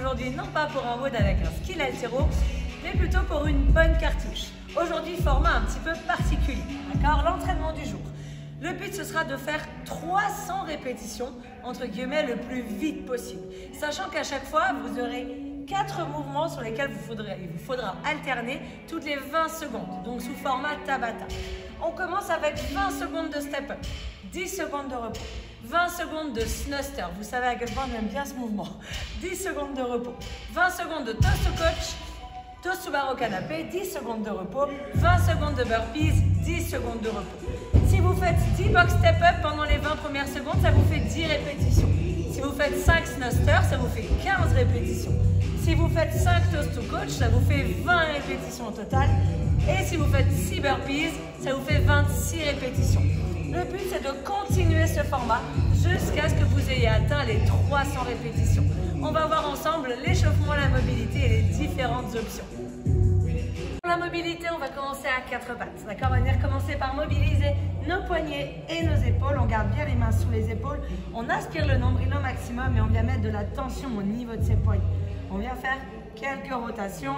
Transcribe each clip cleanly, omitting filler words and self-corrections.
aujourd'hui non pas pour un WOD avec un skill haltéro, mais plutôt pour une bonne cartouche. Aujourd'hui, format un petit peu particulier, d'accord? L'entraînement du jour. Le but, ce sera de faire 300 répétitions, entre guillemets, le plus vite possible. Sachant qu'à chaque fois, vous aurez 4 mouvements sur lesquels il vous faudra alterner toutes les 20 secondes, donc sous format Tabata. On commence avec 20 secondes de step-up, 10 secondes de repos, 20 secondes de snuster, vous savez à quel point j'aime bien ce mouvement, 10 secondes de repos, 20 secondes de toast au coach, toast sous barre au canapé, 10 secondes de repos, 20 secondes de burpees, 10 secondes de repos. Si vous faites 10 box step-up pendant les 20 premières secondes, ça vous fait 10 répétitions. Si vous faites 5 snusters, ça vous fait 15 répétitions. Si vous faites 5 toast to coach, ça vous fait 20 répétitions au total. Et si vous faites 6 burpees, ça vous fait 26 répétitions. Le but, c'est de continuer ce format jusqu'à ce que vous ayez atteint les 300 répétitions. On va voir ensemble l'échauffement, la mobilité et les différentes options. Pour la mobilité, on va commencer à 4 pattes. D'accord? On va venir commencer par mobiliser nos poignets et nos épaules. On garde bien les mains sous les épaules. On aspire le nombril au maximum et on vient mettre de la tension au niveau de ses poignets. On vient faire quelques rotations.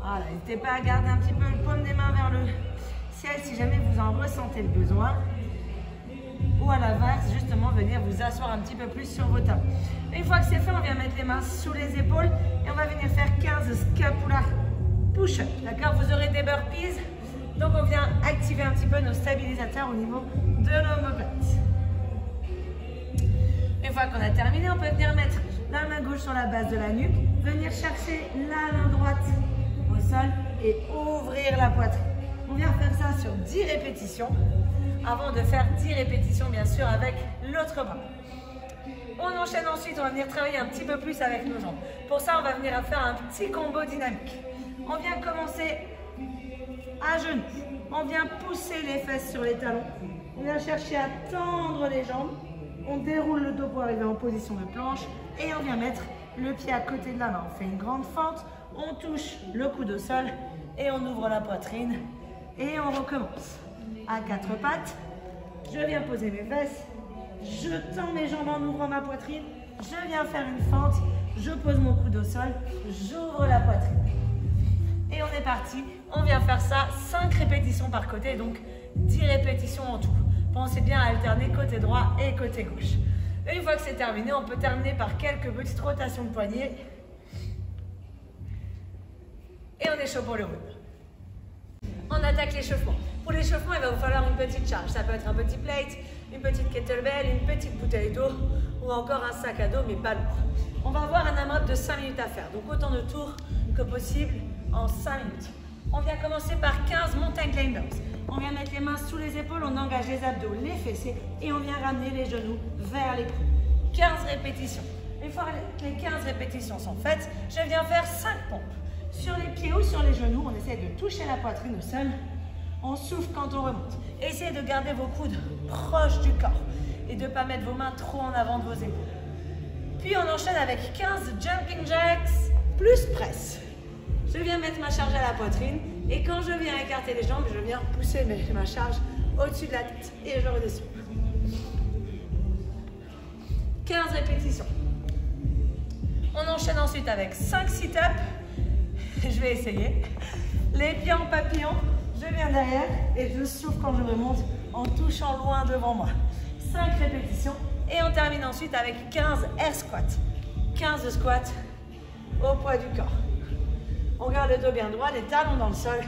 Voilà, n'hésitez pas à garder un petit peu le paume des mains vers le ciel si jamais vous en ressentez le besoin. Ou à l'inverse, justement, venir vous asseoir un petit peu plus sur vos talons. Une fois que c'est fait, on vient mettre les mains sous les épaules et on va venir faire 15 scapular push-up. D'accord? Vous aurez des burpees. Donc, on vient activer un petit peu nos stabilisateurs au niveau de l'omoplate. Une fois qu'on a terminé, on peut venir mettre la main gauche sur la base de la nuque, venir chercher la main droite au sol et ouvrir la poitrine. On vient faire ça sur 10 répétitions, avant de faire 10 répétitions bien sûr avec l'autre bras. On enchaîne ensuite, on va venir travailler un petit peu plus avec nos jambes. Pour ça, on va venir faire un petit combo dynamique. On vient commencer à genoux, on vient pousser les fesses sur les talons, on vient chercher à tendre les jambes, on déroule le dos pour arriver en position de planche et on vient mettre le pied à côté de la main. On fait une grande fente, on touche le coude au sol et on ouvre la poitrine et on recommence. À 4 pattes, je viens poser mes fesses, je tends mes jambes en ouvrant ma poitrine, je viens faire une fente, je pose mon coude au sol, j'ouvre la poitrine. Et on est parti, on vient faire ça 5 répétitions par côté, donc 10 répétitions en tout. Pensez bien à alterner côté droit et côté gauche. Une fois que c'est terminé, on peut terminer par quelques petites rotations de poignets. Et on est chaud pour le WOD. On attaque l'échauffement. Pour l'échauffement, il va vous falloir une petite charge. Ça peut être un petit plate, une petite kettlebell, une petite bouteille d'eau ou encore un sac à dos, mais pas lourd. On va avoir un AMRAP de 5 minutes à faire. Donc autant de tours que possible en 5 minutes. On vient commencer par 15 mountain climbers. On vient mettre les mains sous les épaules, on engage les abdos, les fessiers et on vient ramener les genoux vers les coudes. 15 répétitions. Une fois que les 15 répétitions sont faites, je viens faire 5 pompes. Sur les pieds ou sur les genoux, on essaie de toucher la poitrine au sol. On souffle quand on remonte. Essayez de garder vos coudes proches du corps et de ne pas mettre vos mains trop en avant de vos épaules. Puis on enchaîne avec 15 jumping jacks plus presse. Je viens mettre ma charge à la poitrine et quand je viens écarter les jambes, je viens pousser ma charge au-dessus de la tête et je redescends. 15 répétitions. On enchaîne ensuite avec 5 sit-ups. Je vais essayer. Les pieds en papillon, je viens derrière et je souffle quand je remonte en touchant loin devant moi. 5 répétitions et on termine ensuite avec 15 air squats. 15 squats au poids du corps. On garde le dos bien droit, les talons dans le sol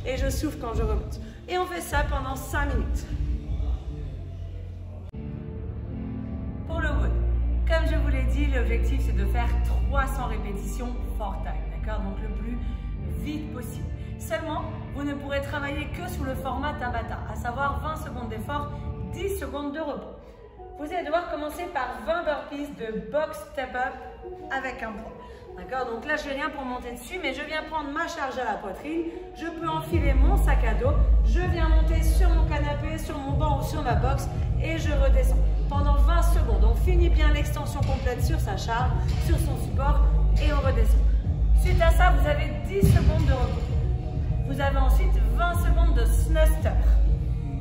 et je souffle quand je remonte. Et on fait ça pendant 5 minutes. Pour le WOD, comme je vous l'ai dit, l'objectif c'est de faire 300 répétitions for time, d'accord? Donc le plus vite possible. Seulement, vous ne pourrez travailler que sous le format Tabata, à savoir 20 secondes d'effort, 10 secondes de repos. Vous allez devoir commencer par 20 burpees de box step-up avec un poids. D'accord? Donc là, je n'ai rien pour monter dessus, mais je viens prendre ma charge à la poitrine. Je peux enfiler mon sac à dos. Je viens monter sur mon canapé, sur mon banc ou sur ma box et je redescends. Pendant 20 secondes, on finit bien l'extension complète sur sa charge, sur son support et on redescend. Suite à ça, vous avez 10 secondes de repos. Vous avez ensuite 20 secondes de snuster.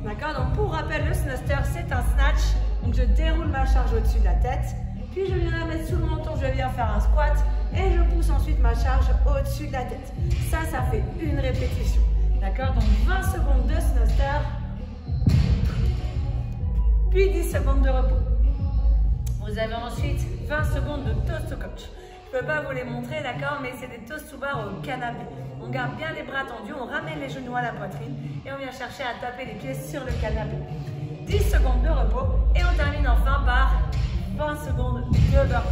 D'accord? Donc pour rappel, le snuster, c'est un snatch. Donc je déroule ma charge au-dessus de la tête. puis je viens la mettre sous le menton, je viens faire un squat et je pousse ensuite ma charge au-dessus de la tête. Ça fait une répétition. D'accord? Donc 20 secondes de thruster, puis 10 secondes de repos. Vous avez ensuite 20 secondes de toast au coach. Je ne peux pas vous les montrer, d'accord, mais c'est des toast to bar au canapé. On garde bien les bras tendus, on ramène les genoux à la poitrine et on vient chercher à taper les pieds sur le canapé. 10 secondes de repos et on termine enfin par 20 secondes de burpee.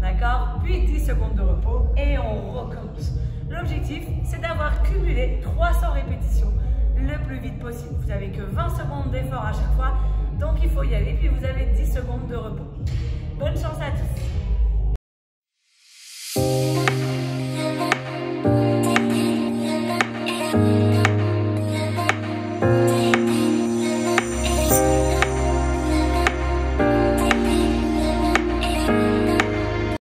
D'accord? Puis 10 secondes de repos et on recommence. L'objectif, c'est d'avoir cumulé 300 répétitions le plus vite possible. Vous n'avez que 20 secondes d'effort à chaque fois, donc il faut y aller. Puis vous avez 10 secondes de repos. Bonne chance à tous! Thank you.